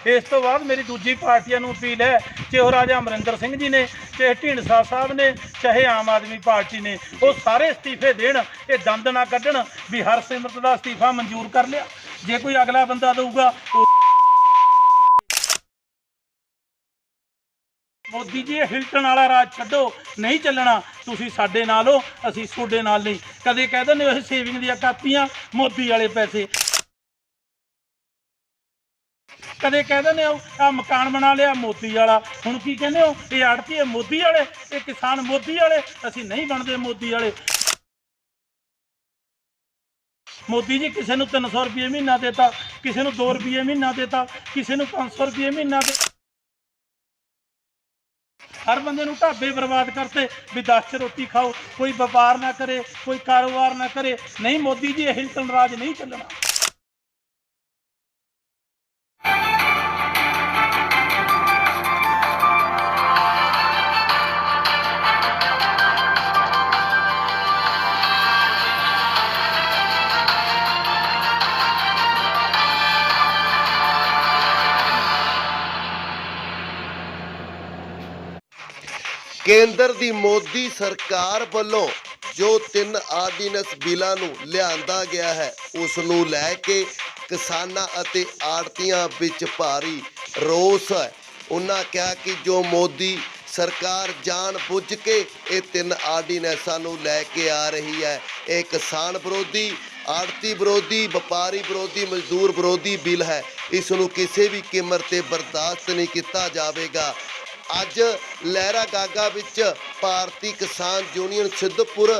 इस तो बाद मेरी दूजी पार्टियां नूं अपील है, चाहे वो राजा अमरिंदर सिंह जी ने, चाहे ढींडसा साहब ने, चाहे आम आदमी पार्टी ने, वो सारे इस्तीफे देण, ये दंद ना कड्ढण भी हरसिमरत का इस्तीफा मंजूर कर लिया। जे कोई अगला बंदा दूगा मोदी जी हिल्टन वाला राज छड्डो, नहीं चलना, तुसीं साडे नाल हो, असीं तुहाडे नाल नहीं। कदे कह दिंदे हो सेविंग दी कापियां मोदी वाले पैसे, कदे कह दिंदे हो आ मकान बना लिया मोदी वाला, हुण की कहंदे हो ये आड़ती मोदी वाले, ये किसान मोदी वाले, असीं नहीं बनदे मोदी वाले। मोदी जी किसी नूं 300 रुपये महीना देता, किसी नूं 2 रुपये महीना देता, किसी नूं 500 रुपये महीना दे, हर बंदे नूं ढाबे बर्बाद करते भी 10 च रोटी खाओ, कोई व्यापार ना करे, कोई कारोबार ना करे। नहीं मोदी जी हिल्टन राज नहीं चलना। ਕੇਂਦਰ ਦੀ ਮੋਦੀ ਸਰਕਾਰ ਵੱਲੋਂ ਜੋ 3 ਆਰਡੀਨੈਂਸ ਬਿੱਲਾਂ ਨੂੰ ਲਿਆਂਦਾ ਗਿਆ ਹੈ, ਉਸ ਨੂੰ ਲੈ ਕੇ ਕਿਸਾਨਾਂ ਅਤੇ ਆੜ੍ਹਤੀਆਂ ਵਿੱਚ ਭਾਰੀ ਰੋਸ ਹੈ। ਉਹਨਾਂ ਕਿਹਾ ਕਿ ਜੋ ਮੋਦੀ ਸਰਕਾਰ ਜਾਣ ਬੁੱਝ ਕੇ ਇਹ 3 ਆਰਡੀਨੈਂਸਾਂ ਨੂੰ ਲੈ ਕੇ ਆ ਰਹੀ ਹੈ, ਇਹ ਕਿਸਾਨ ਵਿਰੋਧੀ, ਆੜ੍ਹਤੀ ਵਿਰੋਧੀ, ਵਪਾਰੀ ਵਿਰੋਧੀ, ਮਜ਼ਦੂਰ ਵਿਰੋਧੀ ਬਿੱਲ ਹੈ। ਇਸ ਨੂੰ ਕਿਸੇ ਵੀ ਕੀਮਤ 'ਤੇ ਬਰਦਾਸ਼ਤ ਨਹੀਂ ਕੀਤਾ ਜਾਵੇਗਾ। ਅੱਜ ਲਹਿਰਾ ਗਾਗਾ ਵਿੱਚ ਭਾਰਤੀ ਕਿਸਾਨ ਯੂਨੀਅਨ ਸਿੱਧਪੁਰ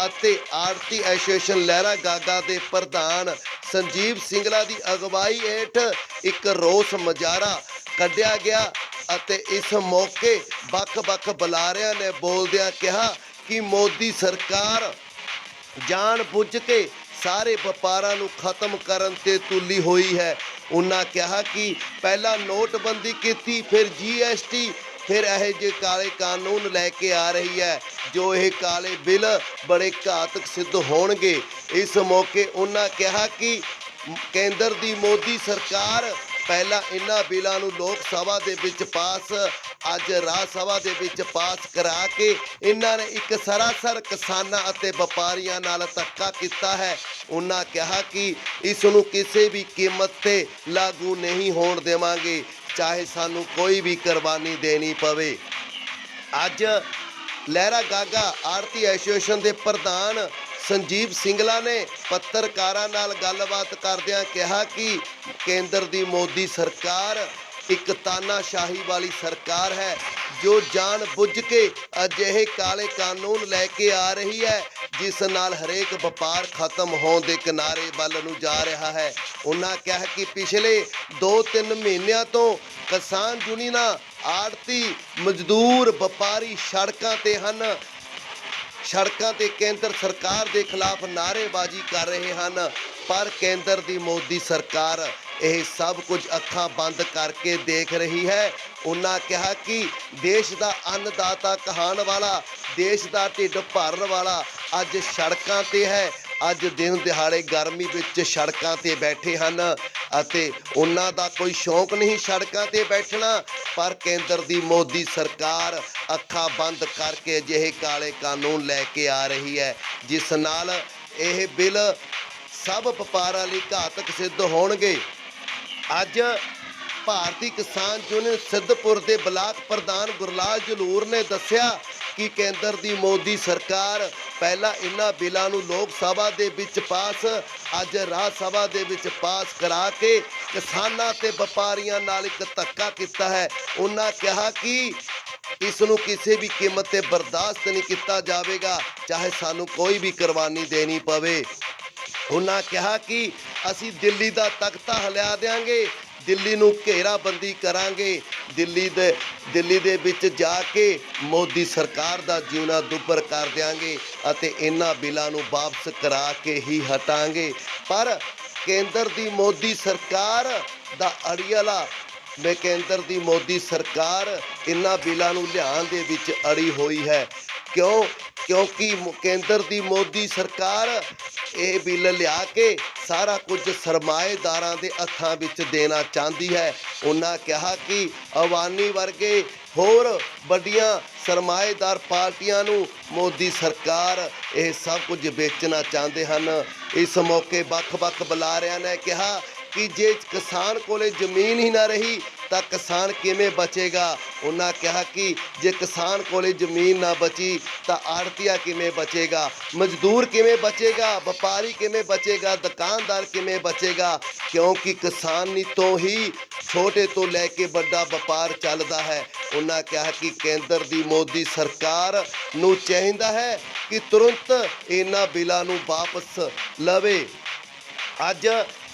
ਅਤੇ ਆੜ੍ਹਤੀ ਐਸੋਸੀਏਸ਼ਨ ਲਹਿਰਾ ਗਾਗਾ ਦੇ ਪ੍ਰਧਾਨ ਸੰਜੀਵ ਸਿੰਗਲਾ ਦੀ ਅਗਵਾਈ ਹੇਠ ਇੱਕ ਰੋਸ ਮੁਜ਼ਾਹਰਾ ਕੱਢਿਆ ਗਿਆ ਅਤੇ ਇਸ ਮੌਕੇ ਵੱਖ-ਵੱਖ ਬੁਲਾਰਿਆਂ ਨੇ ਬੋਲਦਿਆਂ ਕਿਹਾ ਕਿ ਮੋਦੀ ਸਰਕਾਰ ਜਾਣ ਬੁੱਝ ਕੇ ਸਾਰੇ ਵਪਾਰਾਂ ਨੂੰ ਖਤਮ ਕਰਨ 'ਤੇ ਤੁੱਲੀ ਹੋਈ ਹੈ। ਉਹਨਾਂ ਕਿਹਾ ਕਿ ਪਹਿਲਾਂ ਨੋਟਬੰਦੀ ਕੀਤੀ, ਫਿਰ GST, ਫਿਰ ਇਹੋ ਜਿਹੇ ਕਾਲੇ ਕਾਨੂੰਨ ਲੈ ਕੇ ਆ ਰਹੀ ਹੈ, ਜੋ ਇਹ ਕਾਲੇ ਬਿੱਲ ਬੜੇ ਘਾਤਕ ਸਿੱਧ ਹੋਣਗੇ। ਇਸ ਮੌਕੇ ਉਹਨਾਂ ਕਿਹਾ ਕਿ ਕੇਂਦਰ ਦੀ ਮੋਦੀ ਸਰਕਾਰ ਪਹਿਲਾਂ ਇਹਨਾਂ ਬਿੱਲਾਂ ਨੂੰ ਲੋਕ ਸਭਾ ਦੇ ਵਿੱਚ ਪਾਸ, ਅੱਜ ਰਾਜ ਸਭਾ ਦੇ ਵਿੱਚ ਪਾਸ ਕਰਾ ਕੇ ਇਹਨਾਂ ਨੇ ਇੱਕ ਸਰਾਸਰ ਕਿਸਾਨਾਂ ਅਤੇ ਵਪਾਰੀਆਂ ਨਾਲ ਧੱਕਾ ਕੀਤਾ ਹੈ। ਉਹਨਾਂ ਕਿਹਾ ਕਿ ਇਸ ਨੂੰ ਕਿਸੇ ਵੀ ਕੀਮਤ 'ਤੇ ਲਾਗੂ ਨਹੀਂ ਹੋਣ ਦੇਵਾਂਗੇ, ਚਾਹੇ ਸਾਨੂੰ ਕੋਈ ਵੀ ਕੁਰਬਾਨੀ ਦੇਣੀ ਪਵੇ। ਅੱਜ ਲਹਿਰਾ ਗਾਗਾ ਆੜ੍ਹਤੀ ਐਸੋਸੀਏਸ਼ਨ ਦੇ ਪ੍ਰਧਾਨ ਸੰਜੀਵ ਸਿੰਗਲਾ ਨੇ ਪੱਤਰਕਾਰਾਂ ਨਾਲ ਗੱਲਬਾਤ ਕਰਦਿਆਂ ਕਿਹਾ ਕਿ ਕੇਂਦਰ ਦੀ ਮੋਦੀ ਸਰਕਾਰ ਇੱਕ ਤਾਨਾਸ਼ਾਹੀ ਵਾਲੀ ਸਰਕਾਰ ਹੈ, ਜੋ ਜਾਣ ਬੁੱਝ ਕੇ ਅਜਿਹੇ ਕਾਲੇ ਕਾਨੂੰਨ ਲੈ ਕੇ ਆ ਰਹੀ ਹੈ, ਜਿਸ ਨਾਲ ਹਰੇਕ ਵਪਾਰ ਖਤਮ ਹੋਣ ਦੇ ਕਿਨਾਰੇ ਵੱਲ ਨੂੰ ਜਾ ਰਿਹਾ ਹੈ। ਉਹਨਾਂ ਕਿਹਾ ਕਿ ਪਿਛਲੇ 2-3 ਮਹੀਨਿਆਂ ਤੋਂ ਕਿਸਾਨ ਯੂਨੀਅਨਾਂ, ਆੜ੍ਹਤੀ, ਮਜ਼ਦੂਰ, ਵਪਾਰੀ ਸੜਕਾਂ 'ਤੇ ਹਨ। ਸੜਕਾਂ 'ਤੇ ਕੇਂਦਰ ਸਰਕਾਰ ਦੇ ਖਿਲਾਫ ਨਾਅਰੇਬਾਜ਼ੀ ਕਰ ਰਹੇ ਹਨ, ਪਰ ਕੇਂਦਰ ਦੀ ਮੋਦੀ ਸਰਕਾਰ ਇਹ ਸਭ ਕੁਝ ਅੱਖਾਂ ਬੰਦ ਕਰਕੇ ਦੇਖ ਰਹੀ ਹੈ। ਉਹਨਾਂ ਕਿਹਾ ਕਿ ਦੇਸ਼ ਦਾ ਅੰਨਦਾਤਾ ਕਹਾਉਣ ਵਾਲਾ, ਦੇਸ਼ ਦਾ ਢਿੱਡ ਭਰਨ ਵਾਲਾ ਅੱਜ ਸੜਕਾਂ 'ਤੇ ਹੈ। ਅੱਜ ਦਿਨ ਦਿਹਾੜੇ ਗਰਮੀ ਵਿੱਚ ਸੜਕਾਂ 'ਤੇ ਬੈਠੇ ਹਨ ਅਤੇ ਉਹਨਾਂ ਦਾ ਕੋਈ ਸ਼ੌਂਕ ਨਹੀਂ ਸੜਕਾਂ 'ਤੇ ਬੈਠਣਾ, ਪਰ ਕੇਂਦਰ ਦੀ ਮੋਦੀ ਸਰਕਾਰ ਅੱਖਾਂ ਬੰਦ ਕਰਕੇ ਅਜਿਹੇ ਕਾਲੇ ਕਾਨੂੰਨ ਲੈ ਕੇ ਆ ਰਹੀ ਹੈ, ਜਿਸ ਨਾਲ ਇਹ ਬਿੱਲ ਸਭ ਵਪਾਰਾਂ ਲਈ ਘਾਤਕ ਸਿੱਧ ਹੋਣਗੇ। ਅੱਜ ਭਾਰਤੀ ਕਿਸਾਨ ਯੂਨੀਅਨ ਸਿੱਧਪੁਰ ਦੇ ਬਲਾਕ ਪ੍ਰਧਾਨ ਗੁਰਲਾਲ ਜਲੂਰ ਨੇ ਦੱਸਿਆ ਕਿ ਕੇਂਦਰ ਦੀ ਮੋਦੀ ਸਰਕਾਰ ਪਹਿਲਾਂ ਇਹਨਾਂ ਬਿੱਲਾਂ ਨੂੰ ਲੋਕ ਸਭਾ ਦੇ ਵਿੱਚ ਪਾਸ, ਅੱਜ ਰਾਜ ਸਭਾ ਦੇ ਵਿੱਚ ਪਾਸ ਕਰਾ ਕੇ ਕਿਸਾਨਾਂ ਤੇ ਵਪਾਰੀਆਂ ਨਾਲ ਇੱਕ ਧੱਕਾ ਕੀਤਾ ਹੈ। ਉਹਨਾਂ ਕਿਹਾ ਕਿ ਇਸ ਨੂੰ ਕਿਸੇ ਵੀ ਕੀਮਤ 'ਤੇ ਬਰਦਾਸ਼ਤ ਨਹੀਂ ਕੀਤਾ ਜਾਵੇਗਾ, ਚਾਹੇ ਸਾਨੂੰ ਕੋਈ ਵੀ ਕੁਰਬਾਨੀ ਦੇਣੀ ਪਵੇ। ਉਹਨਾਂ ਕਿਹਾ ਕਿ ਅਸੀਂ ਦਿੱਲੀ ਦਾ ਤਖਤਾ ਹਿਲਾ ਦਿਆਂਗੇ, ਦਿੱਲੀ ਨੂੰ ਘੇਰਾਬੰਦੀ ਕਰਾਂਗੇ, ਦਿੱਲੀ ਦੇ ਵਿੱਚ ਜਾ ਕੇ ਮੋਦੀ ਸਰਕਾਰ ਦਾ ਜਿਉਣਾ ਦੁੱਭਰ ਕਰ ਦਿਆਂਗੇ ਅਤੇ ਇਹਨਾਂ ਬਿੱਲਾਂ ਨੂੰ ਵਾਪਸ ਕਰਾ ਕੇ ਹੀ ਹਟਾਂਗੇ। ਪਰ ਕੇਂਦਰ ਦੀ ਮੋਦੀ ਸਰਕਾਰ ਦਾ ਅੜੀਅਲਾ, ਕੇਂਦਰ ਦੀ ਮੋਦੀ ਸਰਕਾਰ ਇਹਨਾਂ ਬਿੱਲਾਂ ਨੂੰ ਲਿਆਉਣ ਦੇ ਵਿੱਚ ਅੜੀ ਹੋਈ ਹੈ। ਕਿਉਂਕਿ ਕੇਂਦਰ ਦੀ ਮੋਦੀ ਸਰਕਾਰ ਇਹ ਬਿੱਲ ਲਿਆ ਕੇ ਸਾਰਾ ਕੁਝ ਸਰਮਾਏਦਾਰਾਂ ਦੇ ਹੱਥਾਂ ਵਿੱਚ ਦੇਣਾ ਚਾਹੁੰਦੀ ਹੈ। ਉਹਨਾਂ ਕਿਹਾ ਕਿ ਅਵਾਨੀ ਵਰਗੇ ਹੋਰ ਵੱਡੀਆਂ ਸਰਮਾਏਦਾਰ ਪਾਰਟੀਆਂ ਨੂੰ ਮੋਦੀ ਸਰਕਾਰ ਇਹ ਸਭ ਕੁਝ ਵੇਚਣਾ ਚਾਹੁੰਦੇ ਹਨ। ਇਸ ਮੌਕੇ ਵੱਖ-ਵੱਖ ਬੁਲਾਰਿਆਂ ਨੇ ਕਿਹਾ ਕਿ ਜੇ ਕਿਸਾਨ ਕੋਲੇ ਜ਼ਮੀਨ ਹੀ ਨਾ ਰਹੀ ਤਾਂ ਕਿਸਾਨ ਕਿਵੇਂ ਬਚੇਗਾ। ਉਹਨਾਂ ਕਿਹਾ ਕਿ ਜੇ ਕਿਸਾਨ ਕੋਲੇ ਜ਼ਮੀਨ ਨਾ ਬਚੀ ਤਾਂ ਆੜ੍ਹਤੀਆ ਕਿਵੇਂ ਬਚੇਗਾ, ਮਜ਼ਦੂਰ ਕਿਵੇਂ ਬਚੇਗਾ, ਵਪਾਰੀ ਕਿਵੇਂ ਬਚੇਗਾ, ਦੁਕਾਨਦਾਰ ਕਿਵੇਂ ਬਚੇਗਾ, ਕਿਉਂਕਿ ਕਿਸਾਨੀ ਤੋਂ ਹੀ ਛੋਟੇ ਤੋਂ ਲੈ ਕੇ ਵੱਡਾ ਵਪਾਰ ਚੱਲਦਾ ਹੈ। ਉਹਨਾਂ ਕਿਹਾ ਕਿ ਕੇਂਦਰ ਦੀ ਮੋਦੀ ਸਰਕਾਰ ਨੂੰ ਚਾਹੀਦਾ ਹੈ ਕਿ ਤੁਰੰਤ ਇਹਨਾਂ ਬਿੱਲਾਂ ਨੂੰ ਵਾਪਸ ਲਵੇ। ਅੱਜ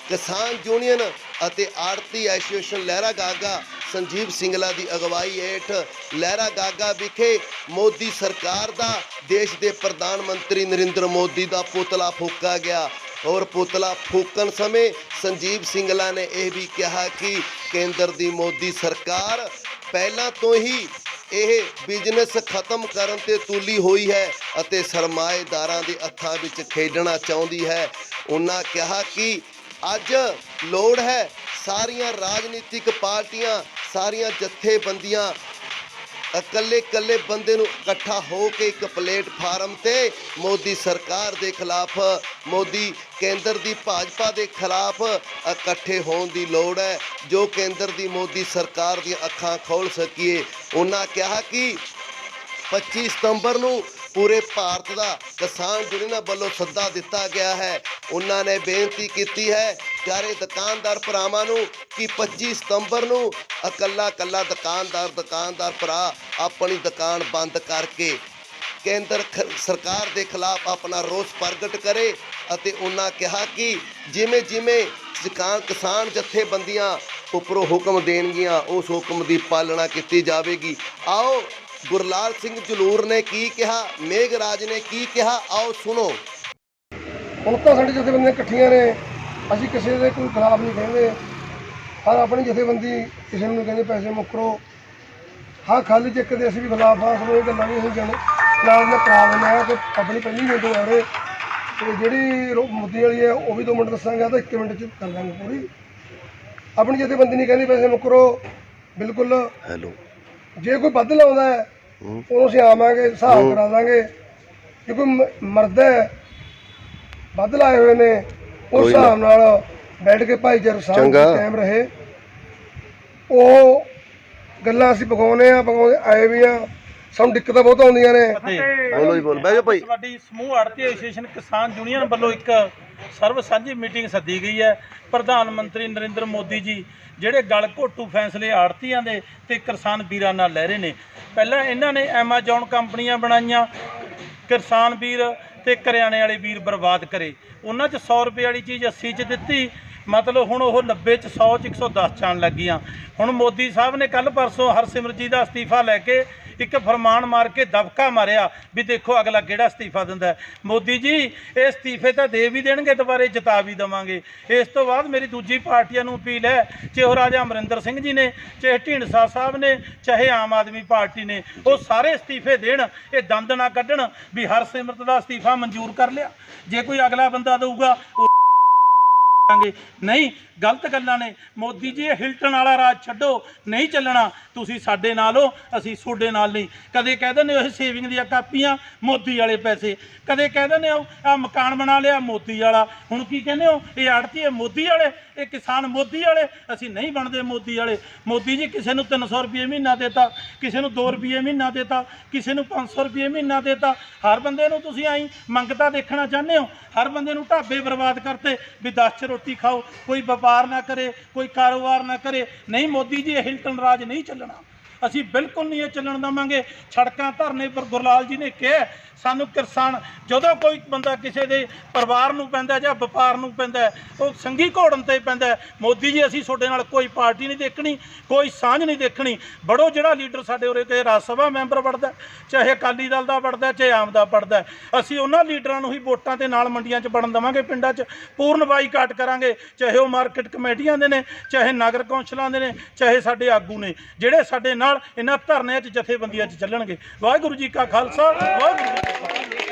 ਕਿਸਾਨ ਯੂਨੀਅਨ ਅਤੇ ਆੜਤੀ ਐਸੋਸੀਏਸ਼ਨ ਲਹਿਰਾ ਗਾਗਾ ਸੰਜੀਵ ਸਿੰਗਲਾ ਦੀ ਅਗਵਾਈ ਹੇਠ ਲਹਿਰਾ ਗਾਗਾ ਵਿਖੇ ਮੋਦੀ ਸਰਕਾਰ ਦਾ ਦੇਸ਼ ਦੇ ਪ੍ਰਧਾਨ ਮੰਤਰੀ ਨਰਿੰਦਰ ਮੋਦੀ ਦਾ ਪੁਤਲਾ ਫੂਕਿਆ ਗਿਆ ਔਰ ਪੁਤਲਾ ਫੂਕਣ ਸਮੇਂ ਸੰਜੀਵ ਸਿੰਗਲਾ ਨੇ ਇਹ ਵੀ ਕਿਹਾ ਕਿ ਕੇਂਦਰ ਦੀ ਮੋਦੀ ਸਰਕਾਰ ਪਹਿਲਾਂ ਤੋਂ ਹੀ ਇਹ ਬਿਜ਼ਨਸ ਖਤਮ ਕਰਨ ਤੇ ਤੁਲੀ ਹੋਈ ਹੈ ਅਤੇ ਸਰਮਾਏਦਾਰਾਂ ਦੇ ਹੱਥਾਂ ਵਿੱਚ ਖੇਡਣਾ ਚਾਹੁੰਦੀ ਹੈ। ਉਹਨਾਂ ਕਿਹਾ ਕਿ ਅੱਜ ਲੋੜ ਹੈ ਸਾਰੀਆਂ ਰਾਜਨੀਤਿਕ ਪਾਰਟੀਆਂ, ਸਾਰੀਆਂ ਜਥੇਬੰਦੀਆਂ ਇਕੱਲੇ ਬੰਦੇ ਨੂੰ ਇਕੱਠਾ ਹੋ ਕੇ ਇੱਕ ਪਲੇਟਫਾਰਮ ਤੇ ਮੋਦੀ ਸਰਕਾਰ ਦੇ ਖਿਲਾਫ, ਮੋਦੀ ਕੇਂਦਰ ਦੀ ਭਾਜਪਾ ਦੇ ਖਿਲਾਫ ਇਕੱਠੇ ਹੋਣ ਦੀ ਲੋੜ ਹੈ, ਜੋ ਕੇਂਦਰ ਦੀ ਮੋਦੀ ਸਰਕਾਰ ਦੀਆਂ ਅੱਖਾਂ ਖੋਲ੍ਹ ਸਕੀਏ। ਉਹਨਾਂ ਕਿਹਾ ਕਿ 25 ਸਤੰਬਰ ਨੂੰ ਪੂਰੇ ਭਾਰਤ ਦਾ ਕਿਸਾਨ ਯੂਨੀਅਨ ਵੱਲੋਂ ਸੱਦਾ ਦਿੱਤਾ ਗਿਆ ਹੈ। ਉਹਨਾਂ ਨੇ ਬੇਨਤੀ ਕੀਤੀ ਹੈ ਸਾਰੇ ਦੁਕਾਨਦਾਰ ਭਰਾਵਾਂ ਨੂੰ ਕਿ 25 ਸਤੰਬਰ ਨੂੰ ਇਕੱਲਾ ਦੁਕਾਨਦਾਰ ਭਰਾ ਆਪਣੀ ਦੁਕਾਨ ਬੰਦ ਕਰਕੇ ਕੇਂਦਰ ਸਰਕਾਰ ਦੇ ਖਿਲਾਫ ਆਪਣਾ ਰੋਸ ਪ੍ਰਗਟ ਕਰੇ ਅਤੇ ਉਹਨਾਂ ਕਿਹਾ ਕਿ ਜਿਵੇਂ ਕਿਸਾਨ ਜਥੇਬੰਦੀਆਂ ਉੱਪਰੋਂ ਹੁਕਮ ਦੇਣਗੀਆਂ ਉਸ ਹੁਕਮ ਦੀ ਪਾਲਣਾ ਕੀਤੀ ਜਾਵੇਗੀ। ਆਓ ਗੁਰਲਾਲ ਸਿੰਘ ਜਲੂਰ ਨੇ ਕੀ ਕਿਹਾ, ਮੇਘਰਾਜ ਨੇ ਕੀ ਕਿਹਾ, ਆਓ ਸੁਣੋ। ਹੁਣ ਤਾਂ ਸਾਡੀ ਜਥੇਬੰਦੀਆਂ ਇਕੱਠੀਆਂ ਨੇ, ਅਸੀਂ ਕਿਸੇ ਦੇ ਕੋਈ ਖਿਲਾਫ ਨਹੀਂ ਕਹਿੰਦੇ। ਪਰ ਆਪਣੀ ਜਥੇਬੰਦੀ ਕਿਸੇ ਨੂੰ ਨਹੀਂ ਕਹਿੰਦੇ ਪੈਸੇ ਮੁੱਕਰੋ। ਹਾਂ ਖਾਲੀ ਚੈੱਕ ਦੇ ਅਸੀਂ ਵੀ ਖਿਲਾਫ ਹਾਂ, ਸਾਨੂੰ ਇਹ ਗੱਲਾਂ ਵੀ ਅਸੀਂ ਨਾਲ ਕਰਾ ਦਿੰਦੇ ਹਾਂ ਕਿ ਆਪਣੀ ਪਹਿਲੀ ਮੀਟਿੰਗ ਆ ਰਹੇ ਅਤੇ ਜਿਹੜੀ ਮੁੱਦੀ ਵਾਲੀ ਹੈ ਉਹ ਵੀ 2 ਮਿੰਟ ਦੱਸਾਂਗੇ ਤਾਂ 1 ਮਿੰਟ 'ਚ ਕਰ ਦਾਂਗੇ ਪੂਰੀ। ਆਪਣੀ ਜਥੇਬੰਦੀ ਨਹੀਂ ਕਹਿੰਦੀ ਪੈਸੇ ਮੁੱਕਰੋ, ਬਿਲਕੁਲ। ਹੈਲੋ, ਜੇ ਕੋਈ ਵੱਧ ਲਾਉਂਦਾ ਹੈ ਉਹਨੂੰ ਅਸੀਂ ਆਵਾਂਗੇ, ਹਿਸਾਬ ਕਰਾ ਦਾਂਗੇ। ਜੇ ਕੋਈ ਮਰਦਾ ਹੈ ਵੱਧ ਲਾਏ ਹੋਏ ਨੇ ਉਸ ਹਿਸਾਬ ਨਾਲ ਬੈਠ ਕੇ ਭਾਈਚਾਰਾ ਸਾਹਿਬ ਕਾਇਮ ਰਹੇ। ਉਹ ਗੱਲਾਂ ਅਸੀਂ ਪਕਾਉਂਦੇ ਆਏ ਵੀ ਆ, ਸਾਨੂੰ ਦਿੱਕਤਾਂ ਬਹੁਤ ਆਉਂਦੀਆਂ ਨੇ। ਬੋਲੋ ਜੀ, ਬੋਲ ਬਹਿ ਜਾਓ ਭਾਈ। ਸਾਡੀ ਸਮੂਹ ਆੜਤੀ ਐਸੋਸੀਏਸ਼ਨ ਕਿਸਾਨ ਯੂਨੀਅਨ ਵੱਲੋਂ ਇੱਕ ਸਰਵ ਸਾਂਝੀ ਮੀਟਿੰਗ ਸੱਦੀ ਗਈ ਹੈ। ਪ੍ਰਧਾਨ ਮੰਤਰੀ ਨਰਿੰਦਰ ਮੋਦੀ ਜੀ ਜਿਹੜੇ ਗਲ ਘੋਟੂ ਫੈਸਲੇ ਆੜਤੀਆਂ ਦੇ ਤੇ ਕਿਸਾਨ ਵੀਰਾਂ ਨਾਲ ਲੈ ਰਹੇ ਨੇ। ਪਹਿਲਾਂ ਇਹਨਾਂ ਨੇ ਐਮਾਜ਼ੋਨ ਕੰਪਨੀਆਂ ਬਣਾਈਆਂ, ਕਿਸਾਨ ਵੀਰ ਤੇ ਕਰਿਆਨੇ ਵਾਲੇ ਵੀਰ ਬਰਬਾਦ ਕਰੇ। ਉਹਨਾਂ 'ਚ 100 ਰੁਪਏ ਵਾਲੀ ਚੀਜ਼ 80 'ਚ ਦਿੱਤੀ, ਮਤਲਬ ਹੁਣ ਉਹ 90 'ਚ 100 'ਚ 110 'ਚ ਆਉਣ ਲੱਗੀਆਂ। ਹੁਣ ਮੋਦੀ ਸਾਹਿਬ ਨੇ ਕੱਲ੍ਹ ਪਰਸੋਂ ਹਰਸਿਮਰਤ ਜੀ ਦਾ ਅਸਤੀਫਾ ਲੈ ਕੇ ਇੱਕ ਫਰਮਾਨ ਮਾਰ ਕੇ ਦਬਕਾ ਮਾਰਿਆ ਵੀ ਦੇਖੋ ਅਗਲਾ ਕਿਹੜਾ ਅਸਤੀਫਾ ਦਿੰਦਾ। ਮੋਦੀ ਜੀ ਇਹ ਅਸਤੀਫੇ ਤਾਂ ਦੇ ਵੀ ਦੇਣਗੇ, ਦੁਬਾਰੇ ਜਿਤਾ ਵੀ ਦੇਵਾਂਗੇ। ਇਸ ਤੋਂ ਬਾਅਦ ਮੇਰੀ ਦੂਜੀ ਪਾਰਟੀਆਂ ਨੂੰ ਅਪੀਲ ਹੈ, ਚਾਹੇ ਉਹ ਰਾਜਾ ਅਮਰਿੰਦਰ ਸਿੰਘ ਜੀ ਨੇ, ਚਾਹੇ ਢੀਂਡਸਾ ਸਾਹਿਬ ਨੇ, ਚਾਹੇ ਆਮ ਆਦਮੀ ਪਾਰਟੀ ਨੇ, ਉਹ ਸਾਰੇ ਅਸਤੀਫੇ ਦੇਣ। ਇਹ ਦੰਦ ਨਾ ਕੱਢਣ ਵੀ ਹਰਸਿਮਰਤ ਦਾ ਅਸਤੀਫਾ ਮਨਜ਼ੂਰ ਕਰ ਲਿਆ, ਜੇ ਕੋਈ ਅਗਲਾ ਬੰਦਾ ਦਊਗਾ ਨਹੀਂ। ਗਲਤ ਗੱਲਾਂ ਨੇ। ਮੋਦੀ ਜੀ ਇਹ ਹਿਲਟਨ ਵਾਲਾ ਰਾਜ ਛੱਡੋ, ਨਹੀਂ ਚੱਲਣਾ। ਤੁਸੀਂ ਸਾਡੇ ਨਾਲ ਹੋ, ਅਸੀਂ ਤੁਹਾਡੇ ਨਾਲ ਨਹੀਂ। ਕਦੇ ਕਹਿ ਦਿੰਦੇ ਇਹ ਸੇਵਿੰਗ ਦੀਆਂ ਕਾਪੀਆਂ, ਮੋਦੀ ਵਾਲੇ ਪੈਸੇ। ਕਦੇ ਕਹਿ ਦਿੰਦੇ ਹੋ ਆ ਮਕਾਨ ਬਣਾ ਲਿਆ, ਮੋਦੀ ਵਾਲਾ। ਹੁਣ ਕੀ ਕਹਿੰਦੇ ਹੋ ਇਹ ਆੜਤੀ ਹੈ ਮੋਦੀ ਵਾਲੇ, ਇਹ ਕਿਸਾਨ ਮੋਦੀ ਵਾਲੇ। ਅਸੀਂ ਨਹੀਂ ਬਣਦੇ ਮੋਦੀ ਵਾਲੇ। ਮੋਦੀ ਜੀ ਕਿਸੇ ਨੂੰ 300 ਰੁਪਏ ਮਹੀਨਾ ਦੇਤਾ, ਕਿਸੇ ਨੂੰ 2 ਰੁਪਏ ਮਹੀਨਾ ਦੇਤਾ, ਕਿਸੇ ਨੂੰ 500 ਰੁਪਏ ਮਹੀਨਾ ਦੇਤਾ। ਹਰ ਬੰਦੇ ਨੂੰ ਤੁਸੀਂ ਆਈ ਮੰਗਤਾ ਦੇਖਣਾ ਚਾਹੁੰਦੇ ਹੋ। ਹਰ ਬੰਦੇ ਨੂੰ ਢਾਬੇ ਬਰਬਾਦ ਕਰਤੇ ਵੀ 10 'ਚ ਰੋਟੀ ਖਾਓ, ਕੋਈ ਵਪਾਰ ਨਾ ਕਰੇ, ਕੋਈ ਕਾਰੋਬਾਰ ਨਾ ਕਰੇ। ਨਹੀਂ ਮੋਦੀ ਜੀ ਇਹ ਹਿਲਟਨ ਰਾਜ ਨਹੀਂ ਚੱਲਣਾ। ਅਸੀਂ ਬਿਲਕੁਲ ਨਹੀਂ ਇਹ ਚੱਲਣ ਦੇਵਾਂਗੇ। ਸੜਕਾਂ ਧਰਨੇ ਪਰ ਗੁਰਲਾਲ ਜੀ ਨੇ ਕਿਹਾ ਸਾਨੂੰ ਕਿਸਾਨ ਜਦੋਂ ਕੋਈ ਬੰਦਾ ਕਿਸੇ ਦੇ ਪਰਿਵਾਰ ਨੂੰ ਪੈਂਦਾ ਜਾਂ ਵਪਾਰ ਨੂੰ ਪੈਂਦਾ ਉਹ ਸੰਗੀ ਘੋੜਨ ਤੇ ਪੈਂਦਾ। ਮੋਦੀ ਜੀ ਅਸੀਂ ਤੁਹਾਡੇ ਨਾਲ ਕੋਈ ਪਾਰਟੀ ਨਹੀਂ ਦੇਖਣੀ, ਕੋਈ ਸਾਂਝ ਨਹੀਂ ਦੇਖਣੀ। ਬੜੋ ਜਿਹੜਾ ਲੀਡਰ ਸਾਡੇ ਉਰੇ ਤੇ ਰਾਜ ਸਭਾ ਮੈਂਬਰ ਵੜਦਾ, ਚਾਹੇ ਅਕਾਲੀ ਦਲ ਦਾ ਵੜਦਾ, ਚਾਹੇ ਆਮ ਦਾ ਵੜਦਾ, ਅਸੀਂ ਉਹਨਾਂ ਲੀਡਰਾਂ ਨੂੰ ਹੀ ਵੋਟਾਂ ਦੇ ਨਾਲ ਮੰਡੀਆਂ 'ਚ ਵੜਨ ਦੇਵਾਂਗੇ। ਪਿੰਡਾਂ 'ਚ ਪੂਰਨ ਬਾਈਕਾਟ ਕਰਾਂਗੇ, ਚਾਹੇ ਉਹ ਮਾਰਕੀਟ ਕਮੇਟੀਆਂ ਦੇ ਨੇ, ਚਾਹੇ ਨਗਰ ਕੌਂਸਲਾਂ ਦੇ ਨੇ, ਚਾਹੇ ਸਾਡੇ ਆਗੂ ਨੇ ਜਿਹੜੇ ਸਾਡੇ ਨਾਲ ਇਹਨਾਂ ਧਰਨਿਆਂ 'ਚ ਜਥੇਬੰਦੀਆਂ 'ਚ ਚੱਲਣਗੇ। ਵਾਹਿਗੁਰੂ ਜੀ ਕਾ ਖਾਲਸਾ, ਵਾਹਿਗੁਰੂ ਜੀ ਕੀ ਫਤਿਹ।